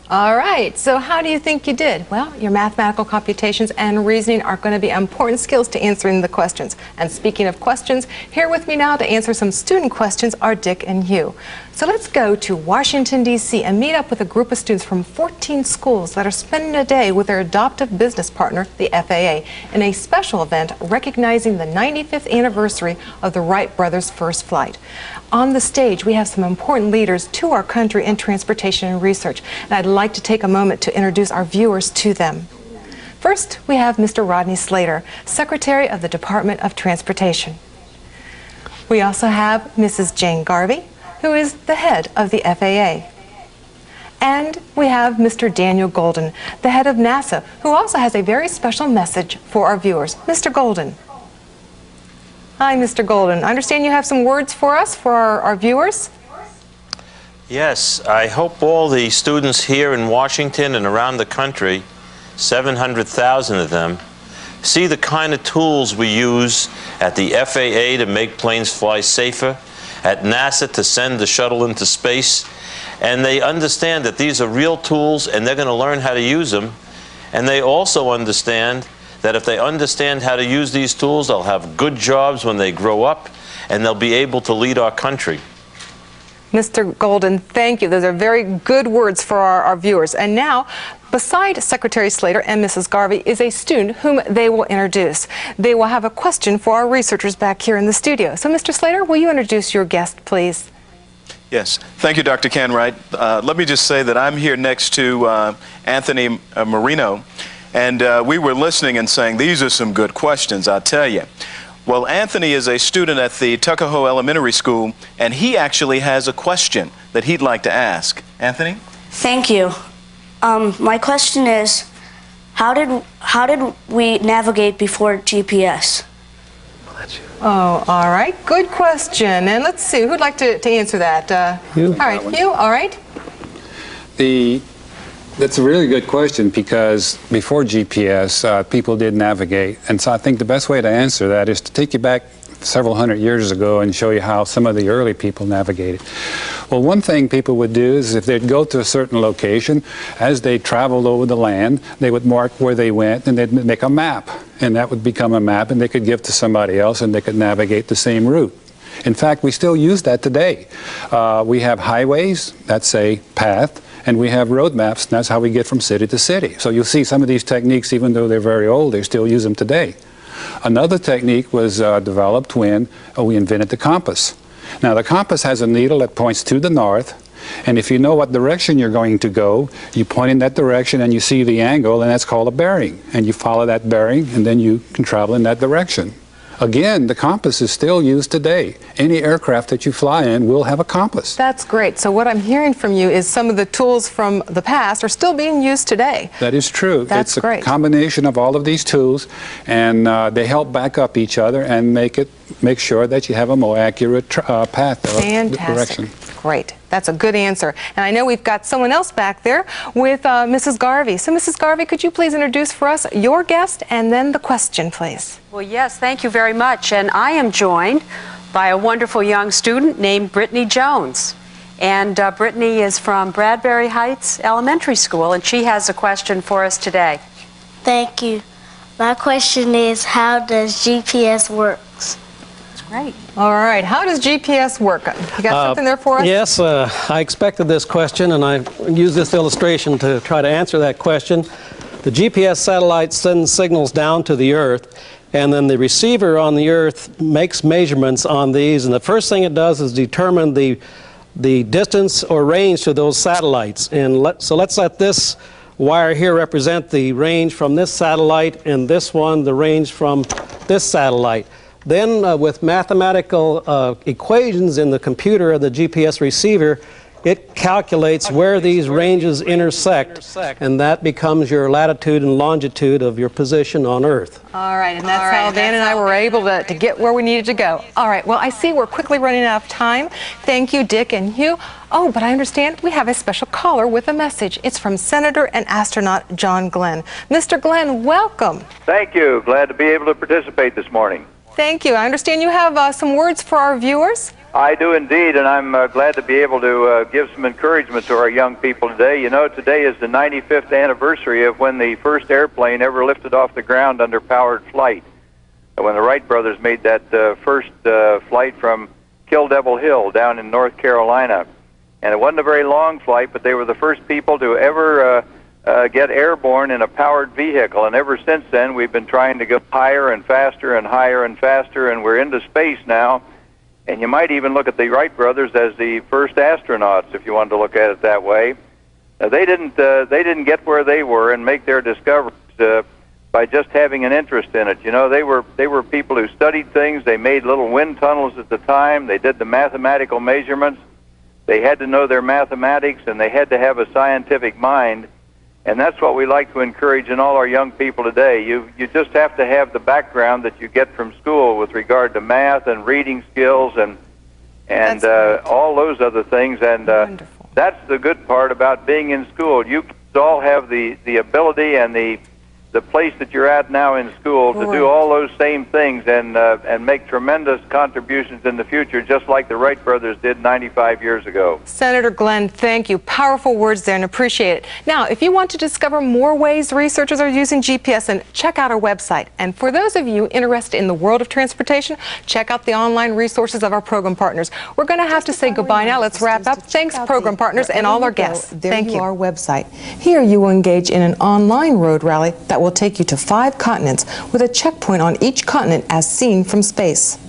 All right, so how do you think you did? Well, your mathematical computations and reasoning are going to be important skills to answering the questions. And speaking of questions, here with me now to answer some student questions are Dick and Hugh. So let's go to Washington, D.C. and meet up with a group of students from 14 schools that are spending a day with their adoptive business partner, the FAA, in a special event recognizing the 95th anniversary of the Wright brothers' first flight. On the stage, we have some important leaders to our country in transportation and research, and I'd like to take a moment to introduce our viewers to them. First, we have Mr. Rodney Slater, Secretary of the Department of Transportation. We also have Mrs. Jane Garvey, who is the head of the FAA. And we have Mr. Daniel Golden, the head of NASA, who also has a very special message for our viewers. Mr. Golden. Hi, Mr. Golden. I understand you have some words for us, for our viewers. Yes, I hope all the students here in Washington and around the country, 700,000 of them, see the kind of tools we use at the FAA to make planes fly safer, at NASA to send the shuttle into space, and they understand that these are real tools and they're going to learn how to use them. And they also understand that if they understand how to use these tools, they'll have good jobs when they grow up and they'll be able to lead our country. Mr. Golden, thank you. Those are very good words for our viewers. And now, beside Secretary Slater and Mrs. Garvey is a student whom they will introduce. They will have a question for our researchers back here in the studio. So, Mr. Slater, will you introduce your guest, please? Yes. Thank you, Dr. Canwright. Let me just say that I'm here next to Anthony Marino, and we were listening and saying, these are some good questions, I'll tell you. Well, Anthony is a student at the Tuckahoe Elementary School, and he actually has a question that he'd like to ask. Anthony? Thank you. My question is, how did we navigate before GPS? Oh, all right. Good question. And let's see, who'd like to answer that? Hugh. All right, Hugh, all right. That's a really good question, because before GPS, people did navigate. And so I think the best way to answer that is to take you back several hundred years ago and show you how some of the early people navigated. Well, one thing people would do is if they'd go to a certain location, as they traveled over the land, they would mark where they went and they'd make a map. And that would become a map and they could give to somebody else and they could navigate the same route. In fact, we still use that today. We have highways, that's a path, and we have road maps, and that's how we get from city to city. So you'll see some of these techniques, even though they're very old, they still use them today. Another technique was developed when we invented the compass. Now, the compass has a needle that points to the north, and if you know what direction you're going to go, you point in that direction and you see the angle, and that's called a bearing. And you follow that bearing, and then you can travel in that direction. Again, the compass is still used today. Any aircraft that you fly in will have a compass. That's great. So what I'm hearing from you is some of the tools from the past are still being used today. That is true. That's great. It's a combination of all of these tools, and they help back up each other and make sure that you have a more accurate path or direction. Great. That's a good answer. And I know we've got someone else back there with Mrs. Garvey. So, Mrs. Garvey, could you please introduce for us your guest and then the question, please? Well, yes, thank you very much. And I am joined by a wonderful young student named Brittany Jones. And Brittany is from Bradbury Heights Elementary School, and she has a question for us today. Thank you. My question is, how does GPS work? Great. All right. How does GPS work? You got something there for us? Yes, I expected this question, and I use this illustration to try to answer that question. The GPS satellite sends signals down to the Earth, and then the receiver on the Earth makes measurements on these, and the first thing it does is determine the distance or range to those satellites. And so let's let this wire here represent the range from this satellite, and this one the range from this satellite. Then with mathematical equations in the computer of the GPS receiver, it calculates where these ranges intersect, and that becomes your latitude and longitude of your position on Earth. All right, and that's how Dan and I were able to get where we needed to go. All right, well, I see we're quickly running out of time. Thank you, Dick and Hugh. Oh, but I understand we have a special caller with a message. It's from Senator and astronaut John Glenn. Mr. Glenn, welcome. Thank you. Glad to be able to participate this morning. Thank you. I understand you have some words for our viewers. I do indeed, and I'm glad to be able to give some encouragement to our young people today. You know, today is the 95th anniversary of when the first airplane ever lifted off the ground under powered flight. When the Wright brothers made that first flight from Kill Devil Hill down in North Carolina. And it wasn't a very long flight, but they were the first people to ever get airborne in a powered vehicle. And ever since then, we've been trying to go higher and faster and higher and faster, and we're into space now. And you might even look at the Wright brothers as the first astronauts, if you wanted to look at it that way. They didn't get where they were and make their discoveries by just having an interest in it. You know, they were people who studied things. They made little wind tunnels at the time. They did the mathematical measurements. They had to know their mathematics, and they had to have a scientific mind. And that's what we like to encourage in all our young people today. You just have to have the background that you get from school with regard to math and reading skills and all those other things. And that's the good part about being in school. You all have the ability and the place that you're at now in school to do all those same things and make tremendous contributions in the future, just like the Wright brothers did 95 years ago. Senator Glenn, thank you. Powerful words there, and appreciate it. Now, if you want to discover more ways researchers are using GPS, and check out our website. And for those of you interested in the world of transportation, check out the online resources of our program partners. We're going to have to say goodbye now. Let's wrap up. Thanks, program partners, and all our guests. Thank you. Our website. Here you will engage in an online road rally that will take you to 5 continents with a checkpoint on each continent as seen from space.